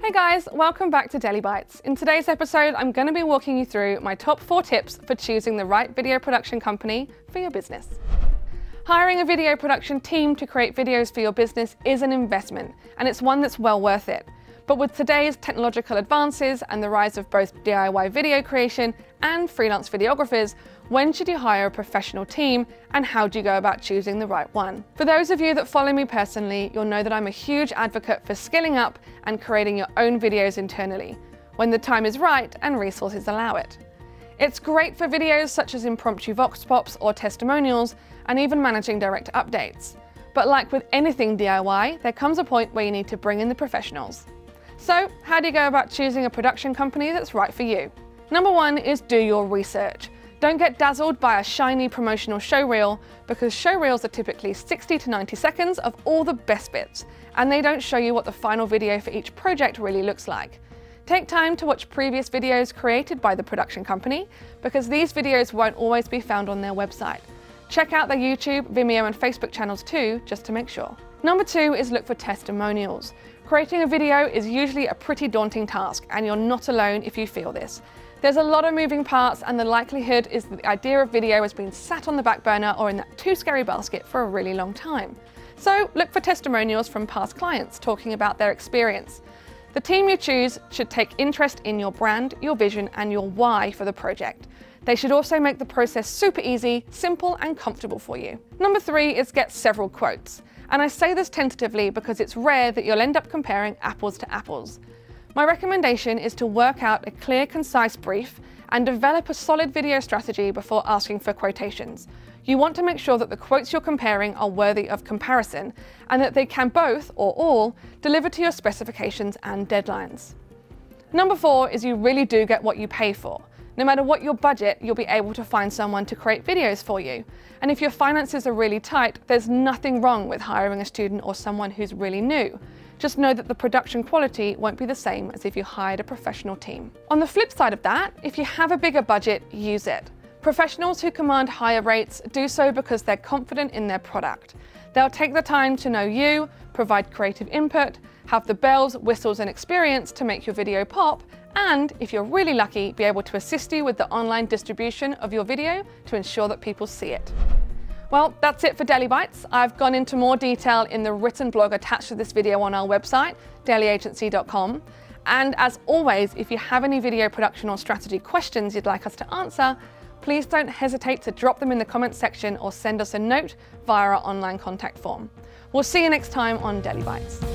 Hey guys, welcome back to DeliBytes. In today's episode, I'm going to be walking you through my top 4 tips for choosing the right video production company for your business. Hiring a video production team to create videos for your business is an investment, and it's one that's well worth it. But with today's technological advances and the rise of both DIY video creation and freelance videographers, when should you hire a professional team and how do you go about choosing the right one? For those of you that follow me personally, you'll know that I'm a huge advocate for skilling up and creating your own videos internally, when the time is right and resources allow it. It's great for videos such as impromptu vox pops or testimonials, and even managing direct updates. But like with anything DIY, there comes a point where you need to bring in the professionals. So how do you go about choosing a production company that's right for you? Number 1 is do your research. Don't get dazzled by a shiny promotional showreel, because showreels are typically 60 to 90 seconds of all the best bits, and they don't show you what the final video for each project really looks like. Take time to watch previous videos created by the production company, because these videos won't always be found on their website. Check out their YouTube, Vimeo and Facebook channels too, just to make sure. Number 2 is look for testimonials. Creating a video is usually a pretty daunting task, and you're not alone if you feel this. There's a lot of moving parts, and the likelihood is that the idea of video has been sat on the back burner or in that too scary basket for a really long time. So look for testimonials from past clients talking about their experience. The team you choose should take interest in your brand, your vision, and your why for the project. They should also make the process super easy, simple, and comfortable for you. Number 3 is get several quotes. And I say this tentatively because it's rare that you'll end up comparing apples to apples. My recommendation is to work out a clear, concise brief and develop a solid video strategy before asking for quotations. You want to make sure that the quotes you're comparing are worthy of comparison and that they can both, or all, deliver to your specifications and deadlines. Number 4 is you really do get what you pay for. No matter what your budget, you'll be able to find someone to create videos for you. And if your finances are really tight, there's nothing wrong with hiring a student or someone who's really new. Just know that the production quality won't be the same as if you hired a professional team. On the flip side of that, if you have a bigger budget, use it. Professionals who command higher rates do so because they're confident in their product. They'll take the time to know you, provide creative input, have the bells, whistles, and experience to make your video pop, and, if you're really lucky, be able to assist you with the online distribution of your video to ensure that people see it. Well, that's it for DeliBytes. I've gone into more detail in the written blog attached to this video on our website, delyagency.com. And as always, if you have any video production or strategy questions you'd like us to answer, please don't hesitate to drop them in the comments section or send us a note via our online contact form. We'll see you next time on DeliBytes.